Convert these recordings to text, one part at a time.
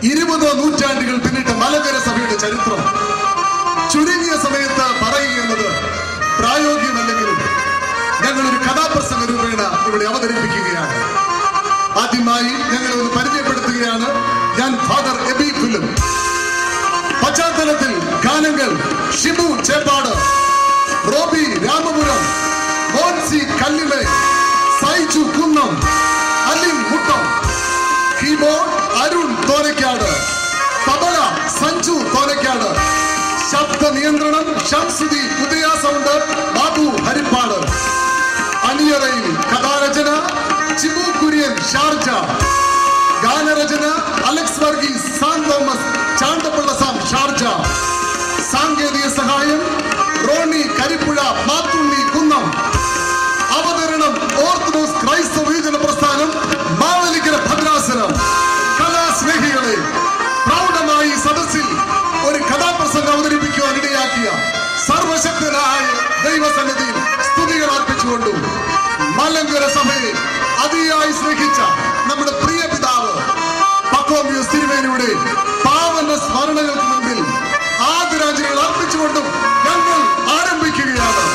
20 നൂറ്റാണ്ടുകൾ പിന്നിട്ട മലങ്കര സഭയുടെ ചരിത്രം ചുരുങ്ങിയ സമയത്ത് പറയുന്നത് പ്രായോഗികമല്ലെങ്കിലും ഞങ്ങളൊരു കഥാപ്രസംഗ രൂപേണ ഇവിടെ അവതരിപ്പിക്കുകയാണ്. ആദ്യമായി ഞങ്ങളെ ഒന്ന് പരിചയപ്പെടുത്തുകയാണ്. ഞാൻ ഫാദർ എബി ഫിലിം. പശ്ചാത്തലത്തിൽ ഗാനങ്ങൾ ഷിബു ചേപ്പാട്, റോബി രാമപുരം, മോൻസി കല്ലിലെ, സൈജു കുന്നം, അലിൻ മുട്ടം. കീബോർഡ് അരുൺ തോരക്കാട്, തബല സഞ്ജു തോരക്കാട്, ശബ്ദ നിയന്ത്രണം ഷംസുദി, ഉദയ സൗണ്ട് ബാബു ഹരിപ്പാട്. അണിയറയിൽ കഥാരചന ചിബു കുര്യൻ ഷാർജ, ഗാനരചന Alex Varghese San Thomas Chandappalla Sam Sharjah. സാങ്കേതിക സഹായം റോണി കരിപ്പുഴ മാത്തുണ്ണി കുന്നം. അവതരണം ഓർത്തഡോക്സ് ക്രൈസ്തവ യുവജന പ്രസ്ഥാനം മാവേലിക്കര ഭദ്രാസനം. കലാസ്നേഹികളെ, പ്രൗഢമായി സദസ്സിൽ ഒരു കഥാപ്രസംഗം അവതരിപ്പിക്കുവാൻ ഇടയാക്കിയ സർവശക്തനായ ദൈവസന്നിധിയിൽ സ്തുതികൾ അർപ്പിച്ചുകൊണ്ടും മലങ്കര സഭയെ അതിയായി സ്നേഹിച്ച നമ്മുടെ പ്രിയ പിതാവ് പക്കോമിയോസ് തിരുമേനിയുടെ പാവന സ്മരണകൾക്ക് മുമ്പിൽ ആദരാഞ്ജലികൾ അർപ്പിച്ചുകൊണ്ടും ഞങ്ങൾ ആരംഭിക്കുകയാണ്.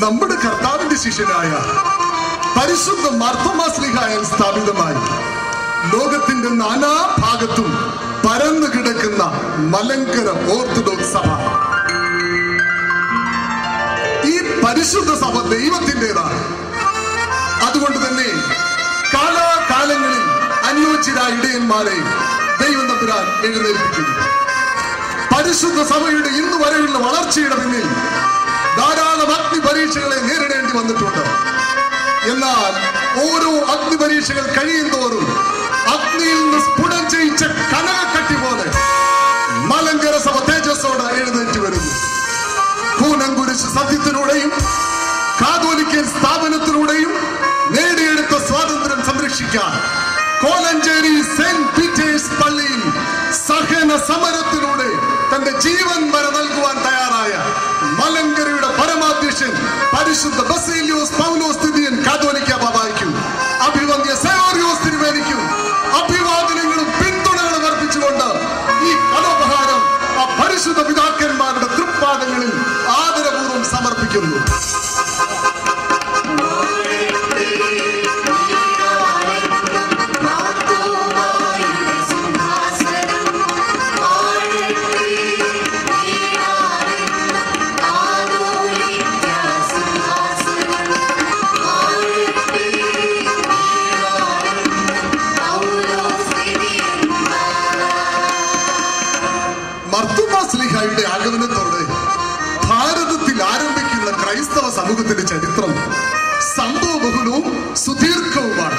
നമ്മുടെ കർത്താവിന്റെ ശിഷ്യനായ പരിശുദ്ധ മാർത്തോമാശ്ലീഹായാൽ സ്ഥാപിതമായി ലോകത്തിന്റെ നാനാഭാഗത്തും പരന്നു കിടക്കുന്ന മലങ്കര ഓർത്തഡോക്സ് സഭ. ഈ പരിശുദ്ധ സഭ ദൈവത്തിൻ്റെതാണ്. അതുകൊണ്ട് തന്നെ കാലാകാലങ്ങളിൽ അനുയോജ്യരായ ഇടയന്മാരെ ദൈവം തമ്പുരാൻ എഴുന്നേൽപ്പിക്കുന്നു. പരിശുദ്ധ സഭയുടെ ഇന്നു വരെയുള്ള വളർച്ചയുടെ പിന്നിൽ ധാരാളം അഗ്നി പരീക്ഷകളെ നേരിടേണ്ടി വന്നിട്ടുണ്ട്. എന്നാൽ ഓരോ അഗ്നി പരീക്ഷകൾ കഴിയും തോറും അഗ്നിയിൽ നിന്ന് സ്ഫുടം ചെയ്യിച്ച കനകക്കട്ടി പോലെ മലങ്കര സഭ തേജസ്സോടെ എഴുന്നേറ്റ് വരുന്നു. കൂനംകുരിശ് സത്യത്തിലൂടെയും കാതോലിക്കൻ സ്ഥാപനത്തിലൂടെയും നേടിയെടുത്ത സ്വാതന്ത്ര്യം സംരക്ഷിക്കാൻ കോലഞ്ചേരി സെന്റ് പീറ്റേഴ്സ് പള്ളിയിൽ സഹന സമരത്തിലൂടെ തന്റെ ജീവൻ വരെ നൽകുവാൻ തയ്യാറായ മലങ്കരയുടെ പരമാധ്യക്ഷൻ പരിശുദ്ധ ബസേലിയോസ് പൗലോസ് തിദിയൻ കാതോലിക്ക ബാബായ്ക്കും അഭിവന്ദ്യ സെവോറിയോസ് തിരുമേനിക്കും അഭിവാദനങ്ങളും പിന്തുണകളും അർപ്പിച്ചുകൊണ്ട് ഈ കലോപഹാരം ആ പരിശുദ്ധ പിതാക്കന്മാരുടെ തൃപ്പാദങ്ങളിൽ ആദരപൂർവ്വം സമർപ്പിക്കുന്നു. മാർത്തോമാശ്ലീഹായുടെ ആഗമനത്തോടെ ഭാരതത്തിൽ ആരംഭിക്കുന്ന ക്രൈസ്തവ സമൂഹത്തിന്റെ ചരിത്രം സംഭവബഹുലവും സുദീർഘവുമാണ്.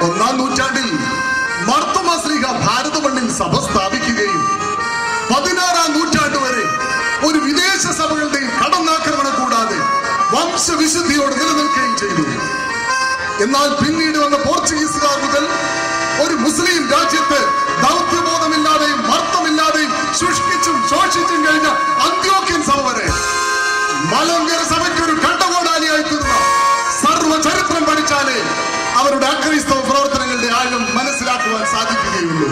1-ാം നൂറ്റാണ്ടിൽ മാർത്തോമാശ്ലീഹ ഭാരത മണ്ണിൽ സഭ സ്ഥാപിക്കുകയും 16-ാം നൂറ്റാണ്ട് വരെ ഒരു വിദേശ സഭകളുടെയും കടന്നാക്രമണം കൂടാതെ വംശവിശുദ്ധിയോട് നിലനിൽക്കുകയും ചെയ്തു. എന്നാൽ പിന്നീട് വന്ന പോർച്ചുഗീസുകാർ മുതൽ ഒരു മുസ്ലിം രാജ്യത്ത് ദൗത്യബോധമില്ലാതെയും മർത്തമില്ലാതെയും ശുഷ്കിച്ചും ശോഷിച്ചും കഴിഞ്ഞ അന്ത്യോക്യൻ സഭ വരെ മലങ്കര സഭയ്ക്ക് ഒരു കണ്ടകോടാലിയായി തീർന്ന സർവചരിത്രം പഠിച്ചാലേ അവരുടെ അക്രൈസ്തവ പ്രവർത്തനങ്ങളുടെ ആഴം മനസ്സിലാക്കുവാൻ സാധിക്കുകയുള്ളൂ.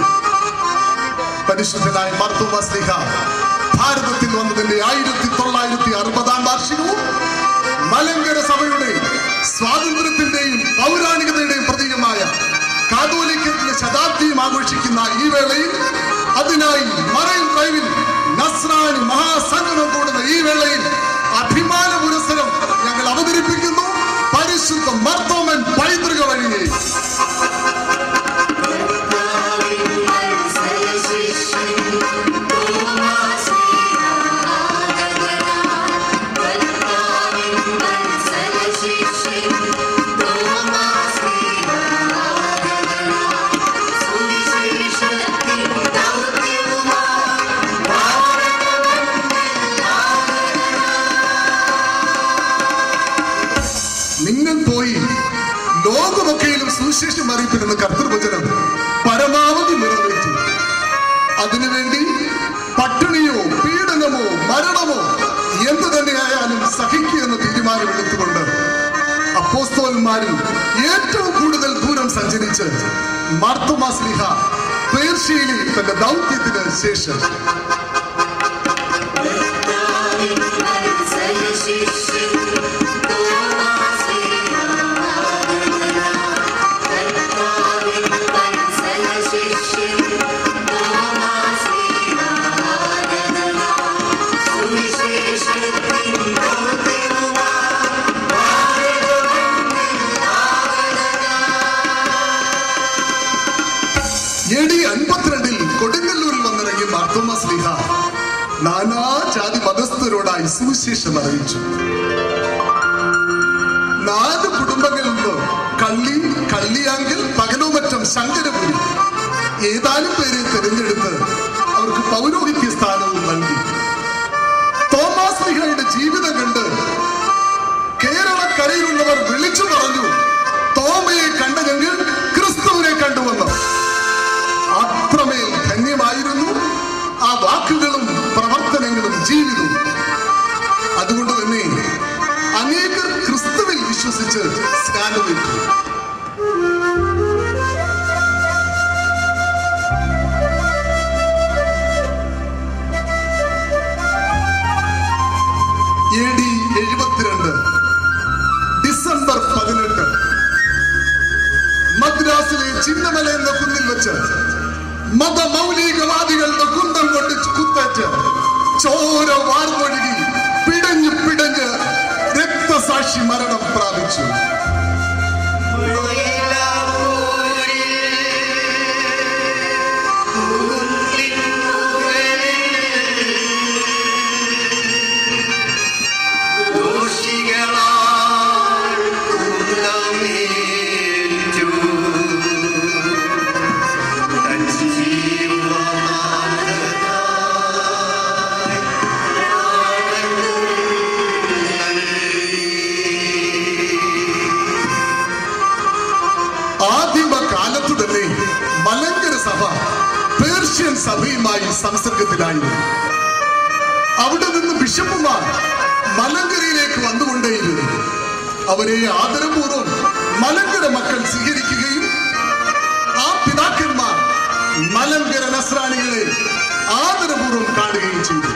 പരിശുദ്ധനായ മാർത്തോമാശ്ലീഹ ഭാരതത്തിൽ വന്നതിന്റെ 1960-ാം വാർഷികവും മലങ്കര സഭയുടെ സ്വാതന്ത്ര്യത്തിന്റെയും പൗരാണികതയുടെയും പ്രതീകമായ കാതോലിക്കത്തിന്റെ ശതാബ്ദിയും ആഘോഷിക്കുന്ന ഈ വേളയിൽ അതിനായി മറൈൻ ഡ്രൈവിൽ നസ്രാണി മഹാസംഗമം കൂടുന്ന ഈ വേളയിൽ അഭിമാന പുരസ്സരം ഞങ്ങൾ അവതരിപ്പിക്കുന്നു പരിശുദ്ധ മാർത്തോമൻ പൈതൃക വഴിയെ. Oh പോയി ലോകമൊക്കെയിലും സുവിശേഷം അറിയിപ്പിക്കുന്ന കർത്തൃവചനം പരമാവധി നിറവേറ്റി. അതിനുവേണ്ടി പട്ടിണിയോ പീഡനമോ മരണമോ എന്തു തന്നെയായാലും സഹിക്കുമെന്ന് തീരുമാനമെടുത്തുകൊണ്ട് അപ്പോസ്തലന്മാരിൽ ഏറ്റവും കൂടുതൽ ദൂരം സഞ്ചരിച്ച് മാർത്തോമാ ശ്ലീഹ പേർഷ്യയിൽ തന്റെ ദൗത്യത്തിന് ശേഷം AD 52 കൊടുങ്ങല്ലൂരിൽ വന്നിറങ്ങി മാർത്തോമാ ശ്ലീഹ നാനാ ജാതി മതസ്ഥരോടായി സുവിശേഷം അറിയിച്ചു. 4 കുടുംബങ്ങളിൽ നിന്ന് കള്ളി, കള്ളിയാങ്കിൽ, പകലോമറ്റം, ശങ്കരപുരി ഏതാനും പേരെ തിരഞ്ഞെടുത്ത് അവർക്ക് പൗരോഹിത്യ സ്ഥാനവും നൽകി. തോമാസ് ശ്ലീഹയുടെ ജീവിതം കണ്ട് കേരളക്കരയിലുള്ളവർ വിളിച്ചു പറഞ്ഞു, തോമയെ കണ്ടതെങ്കിൽ ക്രിസ്തുവിനെ കണ്ടുവന്നു. അത്രമേൽ ധന്യമായിരുന്നു ആ വാക്കുകളും പ്രവർത്തനങ്ങളും ജീവിതവും. അതുകൊണ്ട് തന്നെ അനേകർ ക്രിസ്തുവിൽ വിശ്വസിച്ച് സ്നാനമേറ്റു. AD 72 ഡിസംബർ 18 മദ്രാസിലെ ചിന്നമല എന്ന കുന്നിൽ വെച്ച് മതമൗലികവാദികളുടെ കുന്തം കൊണ്ട് കുത്തേറ്റ് ചോര വാർന്നൊഴുകി പിടഞ്ഞ് പിടഞ്ഞ് രക്തസാക്ഷി മരണം പ്രാപിച്ചു. ആദിമകാലത്ത് തന്നെ മലങ്കര സഭ പേർഷ്യൻ സഭയുമായി സംസർഗത്തിലായിരുന്നു. അവിടെ നിന്ന് ബിഷപ്പുമാർ മലങ്കരയിലേക്ക് വന്നുകൊണ്ടേയിരുന്നു. അവരെ ആദരപൂർവ്വം മലങ്കര മക്കൾ സ്വീകരിക്കുകയും ആ പിതാക്കന്മാർ മലങ്കര നസ്രാണികളെ ആദരപൂർവ്വം കാണുകയും ചെയ്തു.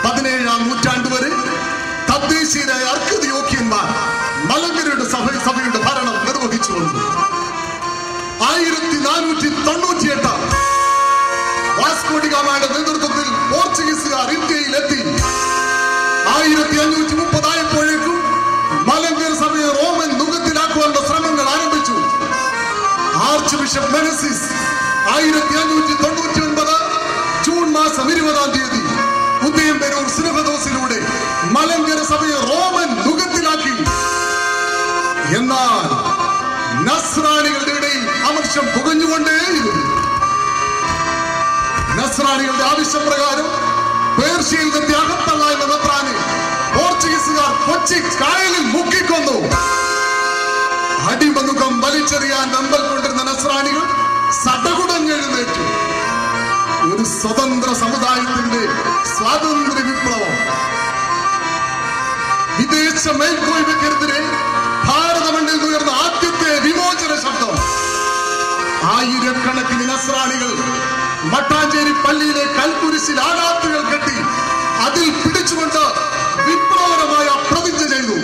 17ാം നൂറ്റാണ്ട് വരെ തദ്ദേശീയരായ അർക്കദിയോക്യന്മാർ മലങ്കരയുടെ സഭയുടെ ഭരണം നിർവഹിച്ചു വന്നു. 1498 വാസ്കോ ഡി ഗാമയുടെ നേതൃത്വത്തിൽ പോർച്ചുഗീസുകാർ ഇന്ത്യയിലെത്തി. 1530 ആയപ്പോഴേക്കും മലങ്കര സഭയെ റോമൻ നുഖത്തിലാക്കുവാനുള്ള ശ്രമങ്ങൾ ആരംഭിച്ചു. ആർച്ച് ബിഷപ്പ് മെനസിസ് 1599 ജൂൺ മാസം 20-ാം തീയതി ഉദയംപേരൂർ സിനഹദോസിലൂടെ മലങ്കര സഭയെ റോമൻ നുഖത്തിലാക്കി. എന്നാൽ നസ്രാണികളുടെ ഇടയിൽ അമർഷം പുകഞ്ഞുകൊണ്ടേയിരുന്നു. നസ്രാണികളുടെ ആവശ്യപ്രകാരം പേർഷ്യയിൽ നിന്ന് അകത്തള്ള എന്ന നസ്രാണി പോർച്ചുഗീസുകാർ കൊച്ചി കായലിൽ മുക്കിക്കൊന്നു. അടിമനുഖം വലിച്ചെറിയാൻ നമ്പൽ കൊണ്ടിരുന്ന നസ്രാണികൾ സടകുടഞ്ഞെഴുന്നേറ്റു. ഒരു സ്വതന്ത്ര സമുദായത്തിന്റെ സ്വാതന്ത്ര്യ വിപ്ലവം. വിദേശ മേൽക്കോയ്മയ്ക്കെതിരെ ഭാരത മണ്ണിൽ ഉയർന്ന ആദ്യത്തെ വിമോചന ശബ്ദം. ആയിരക്കണക്കിന് നസ്രാണികൾ മട്ടാഞ്ചേരി പള്ളിയിലെ കൽക്കുരിശിൽ ആലാത്തുകൾ കെട്ടി അതിൽ പിടിച്ചുകൊണ്ട് വിപ്ലവകരമായ പ്രതിജ്ഞ ചെയ്തു.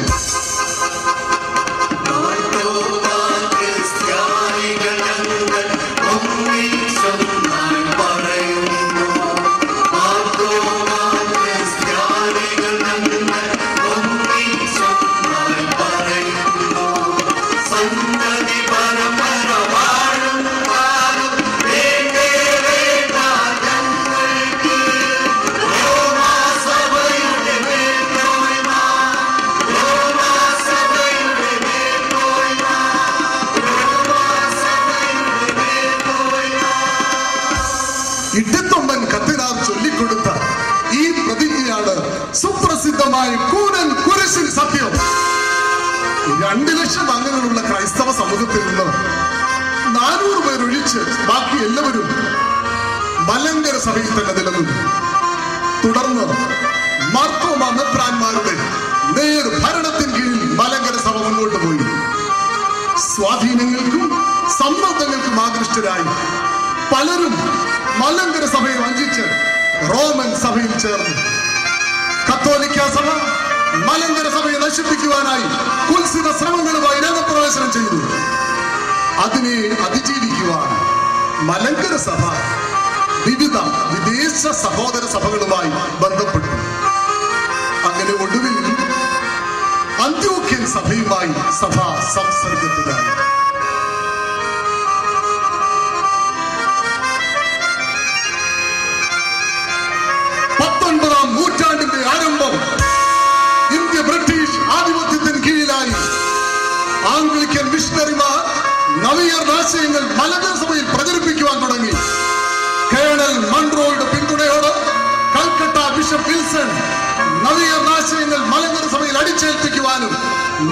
സഭയുടെ ദശലക്ഷം അംഗങ്ങളുള്ള ക്രൈസ്തവ സമൂഹത്തിൽ നിന്ന് 400 പേരൊഴിച്ച് ബാക്കി എല്ലാവരും മലങ്കര സഭയിൽ തന്നെ നിലനിന്നു. തുടർന്ന് മാർത്തോമ മെത്രാന്മാരുടെ നേർ ഭരണത്തിന് കീഴിൽ മലങ്കര സഭ മുന്നോട്ട് പോയി. സ്വാധീനങ്ങൾക്കും സമ്മർദ്ദങ്ങൾക്കും ആകൃഷ്ടരായി പലരും മലങ്കര സഭയെ വഞ്ചിച്ച് റോമൻ സഭയിൽ ചേർന്നു. കത്തോലിക്ക സഭ മലങ്കര സഭയെ നശിപ്പിക്കുവാനായി കുൽസിത ശ്രമങ്ങളുമായി രംഗപ്രവേശനം ചെയ്തു. അതിനെ അതിജീവിക്കുവാൻ മലങ്കര സഭ വിവിധ വിദേശ സഹോദര സഭകളുമായി ബന്ധപ്പെട്ടു. അങ്ങനെ ഒടുവിൽ അന്ത്യോക്യൻ സഭയുമായി സഭ സംസർഗത്തിലായി. നൂറ്റാണ്ടിന്റെ ആരംഭം ഇന്ത്യ ബ്രിട്ടീഷ് ആധിപത്യത്തിന് കീഴിലായി. ആംഗ്ലിക്കൻ മിഷണറിമാർ നവീകരണ ആശയങ്ങൾ മലങ്കര സഭയിൽ പ്രചരിപ്പിക്കുവാൻ തുടങ്ങി. കേണൽ മൺറോയുടെ പിന്തുണയോടെ കൽക്കട്ട ബിഷപ്പ് വിൽസൺ നവീകരണ ആശയങ്ങൾ മലങ്കര സഭയിൽ അടിച്ചേൽപ്പിക്കുവാനും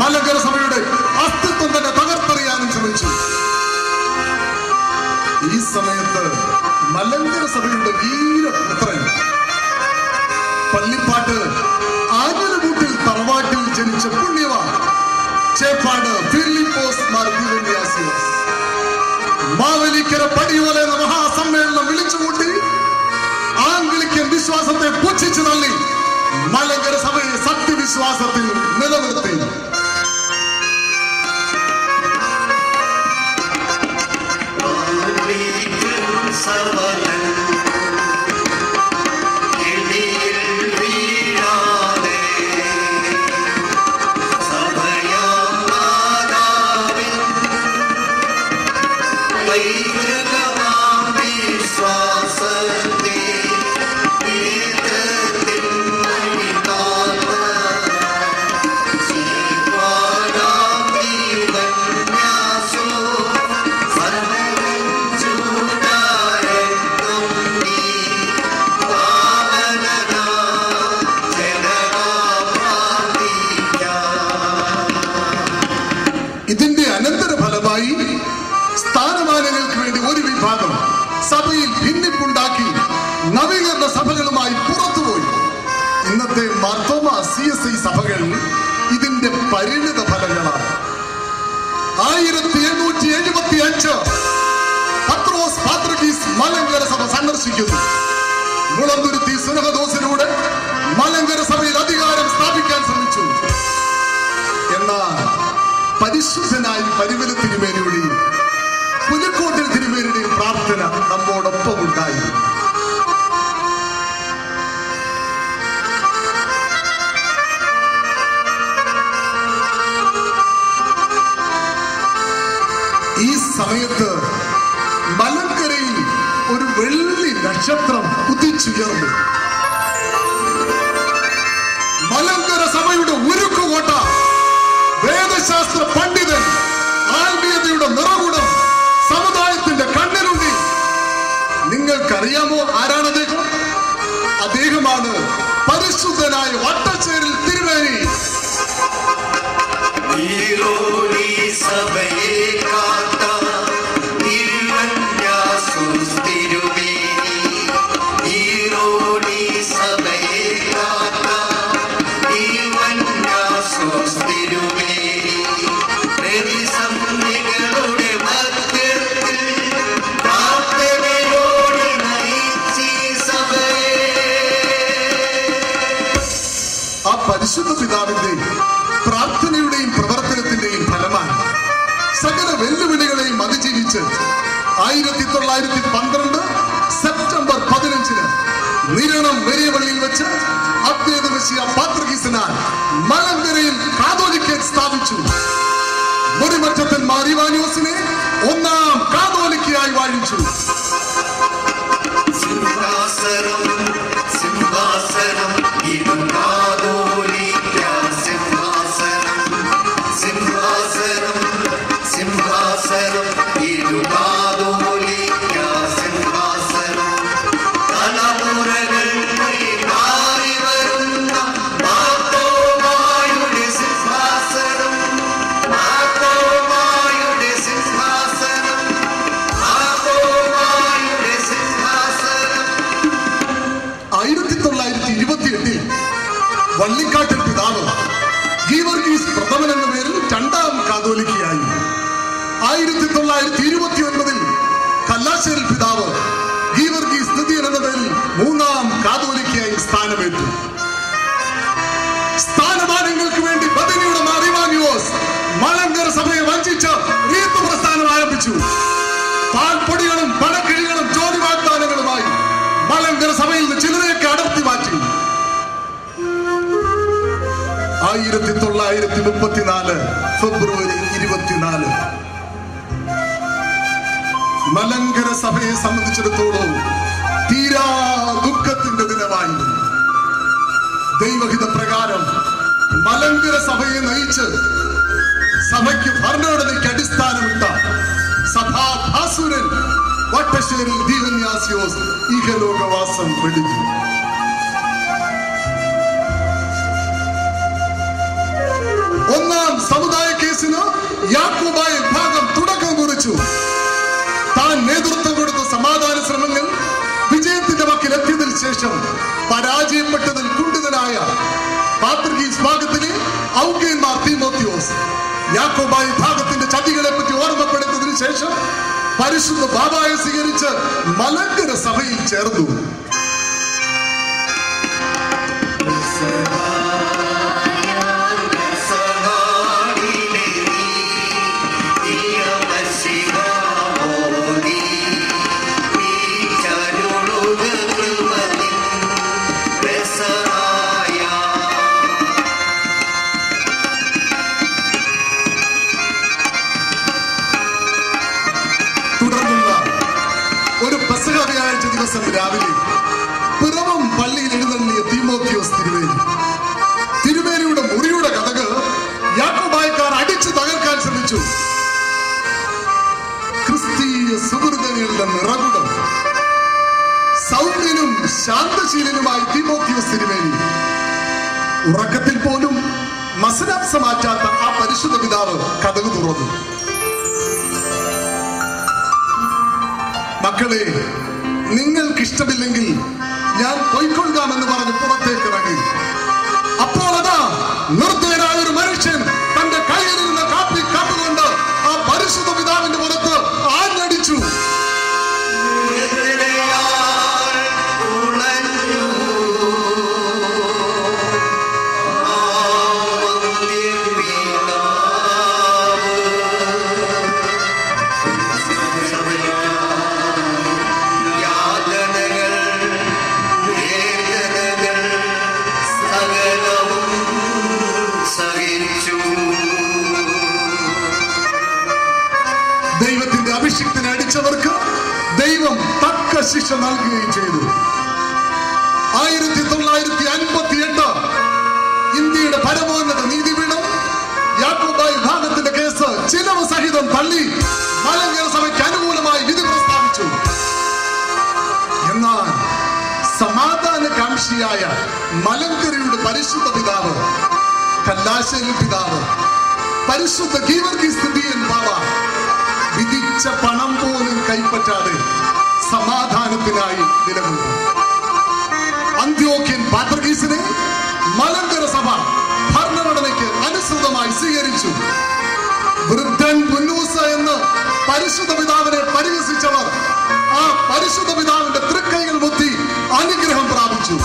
മലങ്കര സഭയുടെ അസ്തിത്വം തന്നെ തകർത്തെറിയാനും ശ്രമിച്ചു. ഈ സമയത്ത് മലങ്കര സഭയുടെ വീരപുത്രൻ പള്ളിപ്പാട്ട് ആഞ്ഞിലമൂട്ടിൽ തറവാട്ടിൽ ജനിച്ച പുണ്യവാൻ ചേപ്പാട് ഫിലിപ്പോസ് മാർ ദിവന്യാസിയോസ് മാവേലിക്കര പടിയോല എന്ന മഹാസമ്മേളനം വിളിച്ചുകൂട്ടി ആംഗ്ലിക്കൻ വിശ്വാസത്തെ പുച്ഛിച്ചു തള്ളി മലങ്കര സഭയെ സത്യവിശ്വാസത്തിൽ നിലനിർത്തി. ഇതിന്റെ അനന്തരഫലമായി സ്ഥാനമാനങ്ങൾക്ക് വേണ്ടി ഒരു വിഭാഗം സഭയിൽ ഭിന്നിപ്പുണ്ടാക്കി നവീകരണ സഭകളുമായി പുറത്തുപോയി. ഇന്നത്തെ മാർത്തോമ CSI സഭകൾ ഇതിന്റെ പരിണിത ഫലങ്ങളാണ്. 1775 പത്രോസ് പാത്രികീസ് മലങ്കര സഭ സന്ദർശിക്കുന്നു. മുളന്തുരുത്തി സുനഹദോസിലൂടെ മലങ്കര സഭയിൽ അധികാരം സ്ഥാപിക്കാൻ ശ്രമിച്ചു. എന്നാൽ പരിശുദ്ധനായി പരിമല തിരുമേനിയുടെയും പുലിക്കോട്ടിൽ തിരുമേനിയുടെയും പ്രാർത്ഥന നമ്മോടൊപ്പം ഉണ്ടായി. ഈ സമയത്ത് മലങ്കരയിൽ ഒരു വെള്ളി നക്ഷത്രം ഉദിച്ചുയർന്നു. മലങ്കര സഭയുടെ ഉരുക്കുകോട്ട, വേദശാസ്ത്ര പണ്ഡിതൻ, ആത്മീയതയുടെ നിറകുടം, സമുദായത്തിന്റെ കണ്ണിലുണ്ടി. നിങ്ങൾക്കറിയാമോ ആരാണ് അദ്ദേഹം? അദ്ദേഹമാണ് പരിശുദ്ധനായ വട്ടശ്ശേരിൽ തിരുമേനി. പരിശുദ്ധ പിതാവിന്റെ പ്രാർത്ഥനയുടെയും പ്രവർത്തനത്തിന്റെയും ഫലമായി സകല വെല്ലുവിളികളെയും അതിജീവിച്ച് 1912 സെപ്റ്റംബർ 15 നിരണം വെരിയവള്ളിയിൽ വെച്ച് അദ്വൈത മെസ്സിയ പാത്രികീസനാൽ മലങ്കരയിൽ കാതോലിക്കൻ സ്ഥാപിച്ചു. മുറിമറ്റത്തൻ മാർ ഇവാനിയോസിനെ 1ാം കാതോലിക്കയായി വാഴിച്ചു. Bye. ഗീവർഗീസ് പ്രഥമൻ എന്ന പേരിൽ രണ്ടാം കാതോലിക്കയായി. 1929 കല്ലാശ്ശേരി പിതാവ് ഗീവർഗീസ് തൃതീയൻ എന്ന പേരിൽ മൂന്നാം കാതോലിക്കയായി സ്ഥാനമേറ്റു. സ്ഥാനമാനങ്ങൾക്ക് വേണ്ടി ബദനിയുടെ മാറിവാങ്ങിയോസ് മലങ്കര സഭയെ വഞ്ചിച്ച് റീത്ത് പ്രസ്ഥാനം ആരംഭിച്ചു. പാൽപ്പൊടികളും പണക്കിഴികളും ജോലി വാഗ്ദാനങ്ങളുമായി മലങ്കര സഭയിൽ നിന്ന് ചിലരെയൊക്കെ അടർത്തി മാറ്റി. 1934 ഫെബ്രുവരി 24 മലങ്കര സഭയെ സംബന്ധിച്ചിടത്തോളം തീരാ ദുഃഖത്തിന്റെ ദിനമായി. ദൈവഹിത പ്രകാരം മലങ്കര സഭയെ നയിച്ച് സഭയ്ക്ക് ഭരണഘടനയ്ക്ക് അടിസ്ഥാനമിട്ട സഭാഭാസുരൻ വട്ടശ്ശേരി ദീവന്യാസിയോസ് ഇഹലോകവാസം വെടിഞ്ഞു. ഒന്നാം സമുദായ കേസിന് യാക്കോബായ വിഭാഗം തുടക്കം കുറിച്ചു. താൻ നേതൃത്വം കൊടുത്ത സമാധാന ശ്രമങ്ങൾ വിജയത്തിന്റെ വക്കിൽ എത്തിയതിനു ശേഷം പരാജയപ്പെട്ടതിൽ കുണ്ഠിതനായ പാത്രികീസ് ഭാഗത്തിലെ ഔഗേന്മാർ തീമോത്തിയോസ് യാക്കോബായ വിഭാഗത്തിന്റെ ചതികളെ പറ്റി ഓർമ്മപ്പെടുത്തതിനു ശേഷം പരിശുദ്ധ ബാബായെ സ്വീകരിച്ച് മലങ്കര സഭയിൽ ചേർന്നു. രാവിലെ പിറവം പള്ളിയിൽ എഴുന്നള്ളിയ തീമോത്തിയോസ് തിരുമേനിയുടെ മുറിയുടെ കഥകൾ യാക്കോബായക്കാർ അടിച്ചു തകർക്കാൻ ശ്രമിച്ചു. ക്രിസ്തീയ സുഹൃതങ്ങളുടെ നിറകുടം സൗമ്യനും ശാന്തശീലനുമായി തീമോത്തിയോസ് തിരുമേനി ഉറക്കത്തിൽ പോലും മസനാപ്സ മാറ്റാത്ത ആ പരിശുദ്ധ പിതാവ് കഥകു തുറന്നു. മക്കളെ, നിങ്ങൾക്ക് ഇഷ്ടമില്ലെങ്കിൽ ഞാൻ പോയിക്കൊള്ളാമെന്ന് പറഞ്ഞ് പുറത്തേക്ക് ഇറങ്ങി. അപ്പോൾ അതാ നിർദ്ദയനായ ഒരു മനുഷ്യൻ തന്റെ കയ്യിലിരുന്ന കാപ്പി കണ്ടുകൊണ്ട് ആ പരിശുദ്ധ പിതാവിന്റെ പുറത്ത് ആഞ്ഞടിച്ചു. ദൈവത്തിന്റെ അഭിഷിക്തനെ അടിച്ചവർക്ക് ദൈവം തക്ക ശിക്ഷ നൽകുകയും ചെയ്തു. 1958 ഇന്ത്യയുടെ പരമോന്നത നീതിപീഠം യാക്കോബായ വിഭാഗത്തിന്റെ കേസ് ചിലവ് സഹിതം തള്ളി മലങ്കര സഭയ്ക്ക് അനുകൂലമായി വിധി പ്രസ്താവിച്ചു. എന്നാൽ സമാധാനകാംക്ഷിയായ മലങ്കരയുടെ പരിശുദ്ധ പിതാവ് കല്ലാശ്ശേരി പിതാവ് പരിശുദ്ധ ഗീവർഗീസ് തൃതീയൻ ബാവ വിധിച്ച പണം പോലും കൈപ്പറ്റാതെ സമാധാനത്തിനായി നിലകൊണ്ടു. അന്ത്യോക്യൻ പാത്രികീസിനെ മലങ്കര സഭ ഭരണഘടനയ്ക്ക് അനുസൃതമായി സ്വീകരിച്ചു. വൃദ്ധൻ പുന്നൂസ എന്ന് പരിശുദ്ധ പിതാവിനെ പരിഹസിച്ചവർ ആ പരിശുദ്ധ പിതാവിന്റെ തൃക്കൈകൾ മുത്തി അനുഗ്രഹം പ്രാപിച്ചു.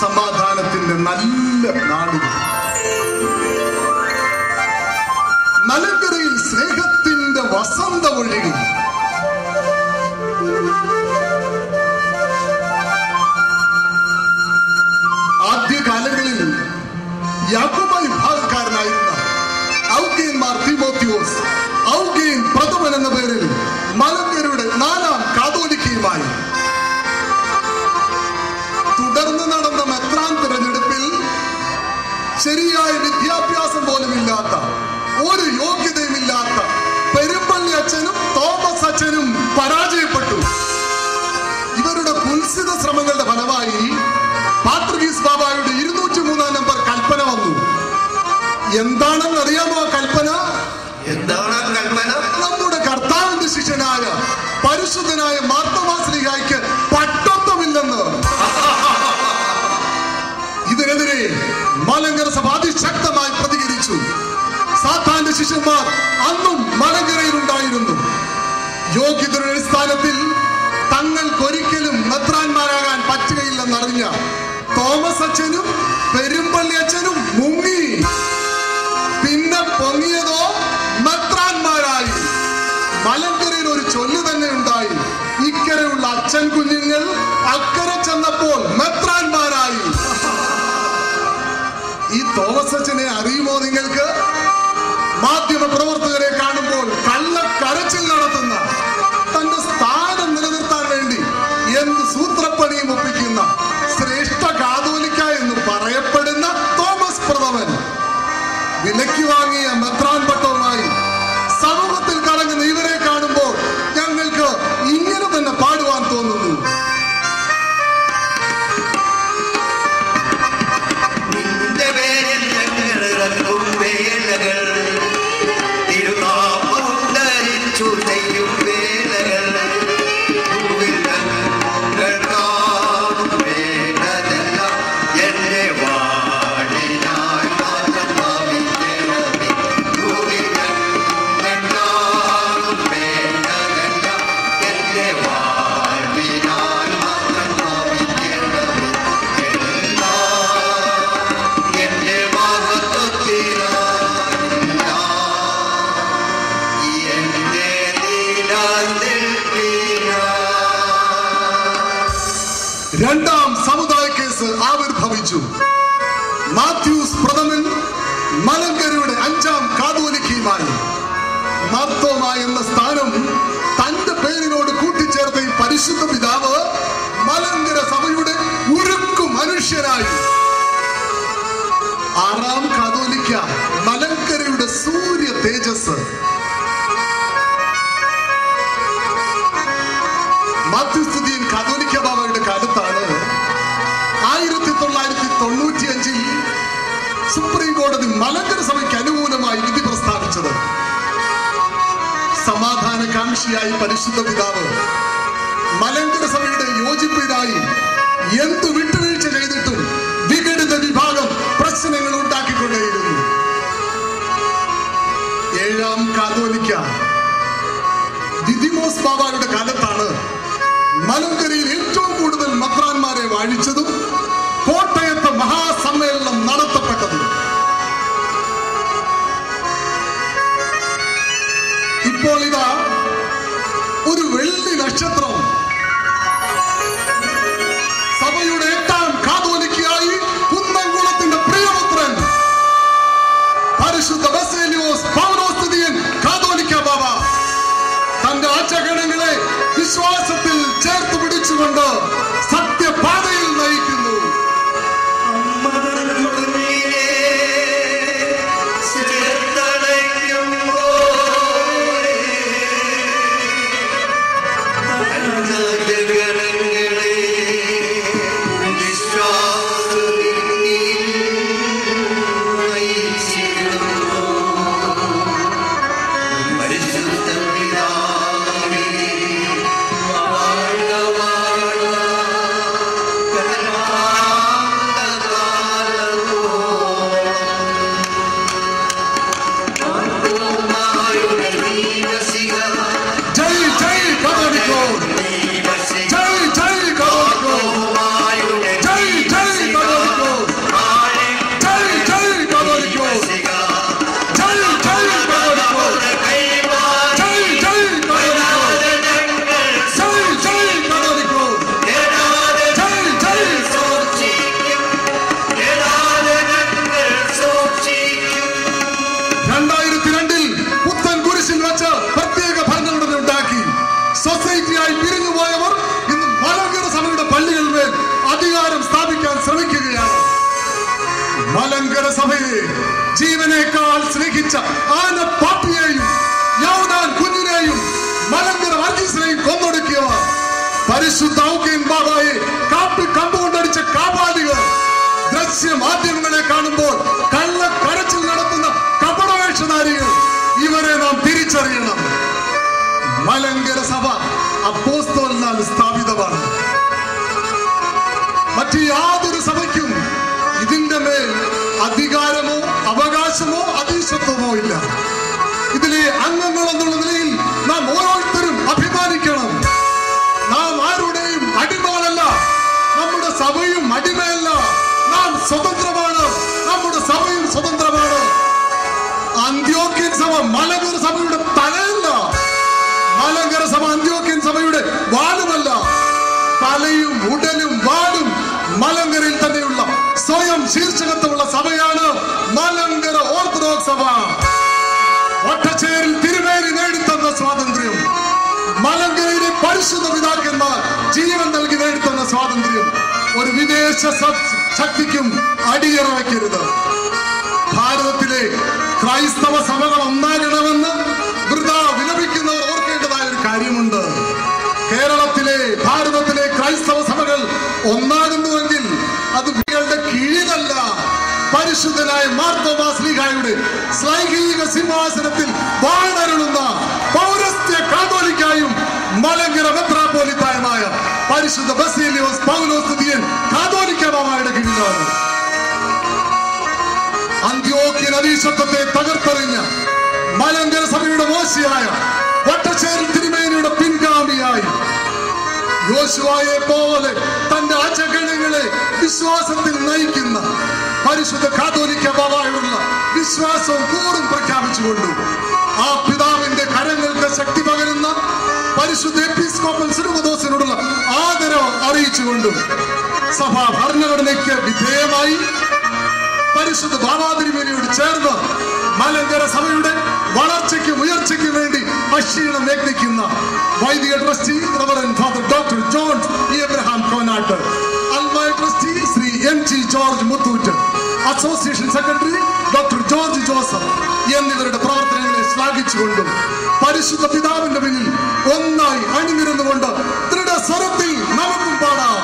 സമാധാനത്തിന്റെ നല്ല നാടുകൾ. മലങ്കരയിൽ സ്നേഹത്തിന്റെ വസന്ത ഒഴുകി. ആദ്യകാലങ്ങളിൽ യാക്കോബായ വിഭാഗക്കാരനായിരുന്ന ഔഗേന്മാർ തീമോത്തിയോസ് ഔഗേൻ പ്രഥമൻ എന്ന പേരിൽ മലങ്കരയുടെ 4ാം കാതോലിക്കയുമായി. തുടർന്ന് നടന്ന മെത്രാൻ തിരഞ്ഞെടുപ്പിൽ ശരിയായ വിദ്യാഭ്യാസം പോലും ഇല്ലാത്ത, ഒരു യോഗ്യതയുമില്ലാത്ത പെരുമ്പള്ളി അച്ഛനും തോമസ് അച്ഛനും പരാജയപ്പെട്ടു. ഇവരുടെ കുൽസിത ശ്രമങ്ങളുടെ ഫലമായി പാത്രികീസ് ബാബായുടെ 203 നമ്പർ കൽപ്പന വന്നു. എന്താണെന്ന് അറിയാമോ കൽപ്പന? നമ്മുടെ കർത്താവിന്റെ ശിഷ്യനായ പരിശുദ്ധനായ മാർത്തോമാ ശ്ലീഹായ്ക്ക് പട്ടത്വമില്ലെന്ന്. ഇതിനെതിരെ ഇതിനെതിരെ മലങ്കര സഭ അതിശക്തമായി പ്രതികരിച്ചു. സാത്താന്റെ ശിഷ്യന്മാർ അന്നും മലങ്കരയിൽ ഉണ്ടായിരുന്നു. യോഗ്യതയുടെ അടിസ്ഥാനത്തിൽ തങ്ങൾക്കൊരിക്കലും മെത്രാന്മാരാകാൻ പറ്റുകയില്ലെന്നറിഞ്ഞ തോമസ് അച്ഛനും പെരുമ്പള്ളി അച്ഛനും മുങ്ങി. പിന്നെ പൊങ്ങിയതോ മെത്രാന്മാരായി. മലങ്കരയിൽ ഒരു ചൊല്ല് തന്നെ ഉണ്ടായി, ഇക്കരെയുള്ള അച്ഛൻ കുഞ്ഞുങ്ങൾ അക്കരെ ചെന്നപ്പോൾ മെത്രാന്മാരായി. ഈ തോമസ് അച്ഛനെ അറിയുമോ നിങ്ങൾക്ക്? മാധ്യമ പ്രവർത്തകരെ കാണുമ്പോൾ കള്ളക്കരച്ചിൽ നടത്തുന്ന, തന്റെ സ്ഥാനം നിലനിർത്താൻ വേണ്ടി എന്ത് സൂത്രപ്പണിയും ഒപ്പിക്കുന്ന ശ്രേഷ്ഠ കാതോലിക്ക എന്ന് പറയപ്പെടുന്ന തോമസ് പ്രഥമൻ വിലയ്ക്ക് വാങ്ങിയ മെത്രാൻ പട്ടവുമായി സമൂഹത്തിൽ കറങ്ങുന്ന ഇവരെ കാണുമ്പോൾ ഞങ്ങൾക്ക് ഇങ്ങനെ തന്നെ പാടുവാൻ തോന്നുന്നു. രണ്ടാം സമുദായ കേസ് ആവിർഭവിച്ചു. മാത്യൂസ് പ്രഥമൻ മലങ്കരയുടെ 5ാം കാതോലിക്കയുമായി. മാർത്തോമ എന്ന സ്ഥാനം തന്റെ പേരിനോട് കൂട്ടിച്ചേർത്ത ഈ പരിശുദ്ധ പിതാവ് മലങ്കര സഭയുടെ ഉരുക്കു മനുഷ്യനായി. 6ാം കാതോലിക്ക മലങ്കരയുടെ സൂര്യ തേജസ്. മാത്യുസ്തുതിയൻ കാതോലിക്ക ബാബയുടെ കാലത്താണ് 1995 സുപ്രീം കോടതി മലങ്കര സഭയ്ക്ക് അനുകൂലമായി വിധി പ്രസ്താവിച്ചത്. സമാധാനകാംക്ഷിയായി പരിശുദ്ധ പിതാവ് മലങ്കര സഭയുടെ യോജിപ്പിനായി എന്തു വിട്ടുവീഴ്ച ചെയ്തിട്ടും വിഘടിത വിഭാഗം പ്രശ്നങ്ങൾ ഉണ്ടാക്കിക്കൊണ്ടേയിരുന്നു. 7ാം കാതോലിക്ക ദിദിമോസ് ബാബയുടെ കാലത്താണ് മലങ്കരയിൽ ഏറ്റവും കൂടുതൽ മെത്രാന്മാരെ വാഴിച്ചതും കോട്ടയത്ത് മഹാസമ്മേളനം നടത്തപ്പെട്ടതും. ഇപ്പോൾ ഇതാ ഒരു വെള്ളി നക്ഷത്രം സഭയുടെ 8ാം കാതോലിക്കയായി കുന്നംകുളത്തിന്റെ പ്രിയപുത്രൻ പരിശുദ്ധ ബസേലിയോസ് പൗലോസ്തുതിയൻ കാതോലിക്ക ബാബ തന്റെ ആചരണങ്ങളെ വിശ്വാസത്തിൽ ചേർത്ത് പിടിച്ചുകൊണ്ട് സത്യപാതയിൽ നയിക്കുന്നു. മലങ്കര സഭയെ ജീവനേക്കാൾ സ്നേഹിച്ച ആന പാപ്പിയെയും യൗനാൻ കുഞ്ഞിനെയും മലങ്കര വർഗീസിനെയും കൊന്നൊടുക്കിയവർ പരിശുദ്ധ ഔക്കേൻ ബാബയെ കാപ്പി കമ്പുകൊണ്ടടിച്ച കാപാലികൾ ദൃശ്യമാധ്യമങ്ങളെ കാണുമ്പോൾ കള്ളക്കരച്ചിൽ നടത്തുന്ന കപടവേഷധാരികൾ, ഇവരെ നാം തിരിച്ചറിയണം. മലങ്കര സഭ അപ്പോസ്തലനാൽ സ്ഥാപിതമാണ്. മറ്റു യാതൊരു സഭയ്ക്കും ഇതിന്റെ മേൽ മഹത്വമോ ഇല്ല. ഇതിലെ അംഗങ്ങൾ എന്നുള്ള നിലയിൽ നാം ഓരോരുത്തരും അഭിമാനിക്കണം. നാം ആരുടെയും അടിമകളല്ല. നമ്മുടെ സഭയും അടിമയല്ല. നാം സ്വതന്ത്രമാണ്. നമ്മുടെ സഭയും സ്വതന്ത്രമാണ്. അന്ത്യോക്യൻ സഭ മലങ്കര സഭയുടെ തലയല്ല. മലങ്കര സഭ അന്ത്യോക്യൻ സഭയുടെ വാലുമല്ല. തലയും ഉടലും വാലും മലങ്കരയിൽ തന്നെയുള്ള സ്വയം ശീർഷകത്വമുള്ള സഭയാണ് മലങ്കര ഓർത്തഡോക്സ് സഭ. ഒറ്റച്ചേരിൽ തിരുമേനി നേടിത്തന്ന സ്വാതന്ത്ര്യം, മലങ്കരയിലെ പരിശുദ്ധ പിതാക്കന്മാർ ജീവൻ നൽകി നേടിത്തന്ന സ്വാതന്ത്ര്യം ഒരു വിദേശ ശക്തിക്കും അടിയറ വയ്ക്കരുത്. ഭാരതത്തിലെ ക്രൈസ്തവ സഭകൾ ഒന്നാകണമെന്ന് വൃഥാ വിലപിക്കുന്നവർ ഓർക്കേണ്ടതായ ഒരു കാര്യമുണ്ട്. കേരളത്തിലെ ഭാരതത്തിലെ ക്രൈസ്തവ സഭകൾ ഒന്നാകുന്നുവെങ്കിൽ അത് വികളുടെ കീഴിലല്ല, പരിശുദ്ധനായ മാർത്തോമാ ശ്ലീഹായുടെ ശ്ലൈഹിക സിംഹാസനത്തിൽ വാണരുളുന്ന പൗരസ്ത്യ കാതോലിക്കായും മലങ്കര മെത്രാപ്പോലിത്തായുമായ പരിശുദ്ധ ബസേലിയോസ് പൗലോസ് തൃതീയൻ കാതോലിക്ക ബാവയുടെ കീഴിലാണ്. അന്ത്യോക്യൻ അധീശത്വത്തെ തകർത്തെറിഞ്ഞ മലങ്കര സഭയുടെ മോശയായ ഒറ്റച്ചേരിൽ തിരുമേനിയുടെ പിൻഗാമിയായി യോശുവയെ പോലെ തന്റെ അജഗണങ്ങളെ വിശ്വാസത്തിൽ നയിക്കുന്ന പരിശുദ്ധ കാതോലിക്ക ബാവയോടുള്ള വിശ്വാസവും കൂറും പ്രഖ്യാപിച്ചുകൊണ്ടു ആ പിതാവിന്റെ കരങ്ങൾക്ക് ശക്തി പകരുന്ന പരിശുദ്ധ എപ്പിസ്കോപ്പൽ സിനോദോസിനോടുള്ള ആദരവ് അറിയിച്ചുകൊണ്ടും സഭാ ഭരണഘടനയ്ക്ക് വിധേയമായി പരിശുദ്ധ ബാബാതിരുമേനിയോട് ചേർന്ന് മലങ്കര സഭയുടെ വളർച്ചയ്ക്കും ഉയർച്ചയ്ക്കും വേണ്ടി അക്ഷീണം യത്നിക്കുന്ന വൈദിക trustee reverend father doctor John Abraham Konatt, അൽമായ trustee Shri MG George Muthoot, association secretary doctor George Joseph എന്നിവരുടെ പ്രവർത്തനങ്ങളെ ശ്ലാഘിച്ചുകൊണ്ടും പരിശുദ്ധ പിതാവിന്റെ പിന്നിൽ ഒന്നായി അണിനിരുന്നുകൊണ്ട് ദൃഢസ്വരത്തിൽ നമുക്കും പാടാം.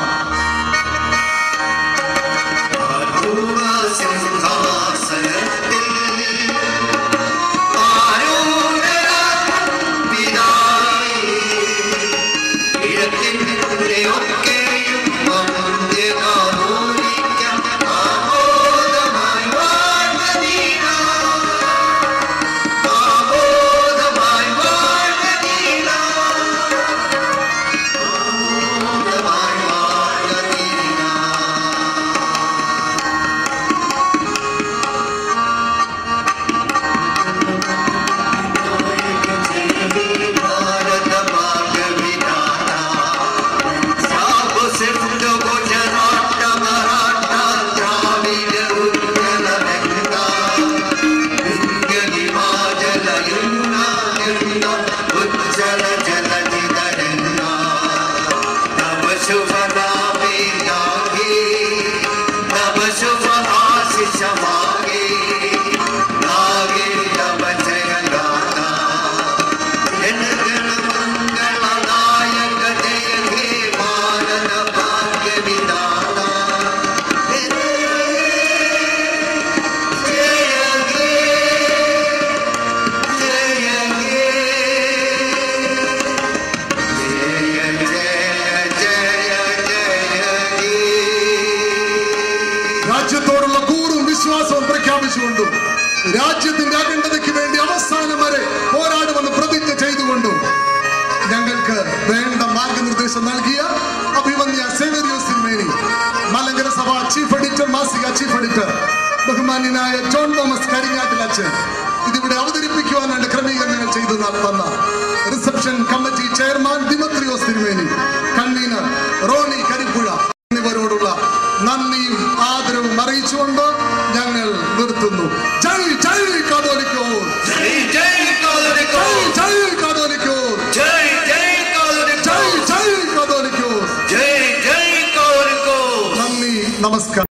രാജ്യത്തോടുള്ള കൂറും വിശ്വാസവും പ്രഖ്യാപിച്ചുകൊണ്ടും രാജ്യത്തിന്റെ അഖണ്ഡതയ്ക്ക് വേണ്ടി അവസാനം വരെ പോരാടുമെന്ന് പ്രതിജ്ഞ ചെയ്തുകൊണ്ടും ഞങ്ങൾക്ക് വേണ്ട മാർഗനിർദ്ദേശം നൽകിയ അഭിമന്യ സേവ്യറിയോസ് തിരുമേനി, മലങ്കര സഭ ചീഫ് എഡിറ്റർ, മാസിക ചീഫ് എഡിറ്റർ ബഹുമാന്യനായ ജോൺ തോമസ് കരിങ്ങാട്ടിൽ അച്ഛൻ, ഇതിവിടെ അവതരിപ്പിക്കുവാനുള്ള ക്രമീകരണങ്ങൾ ചെയ്തു തന്ന റിസപ്ഷൻ കമ്മിറ്റി ചെയർമാൻ ദിമത്രിയോസ് തിരുമേനി,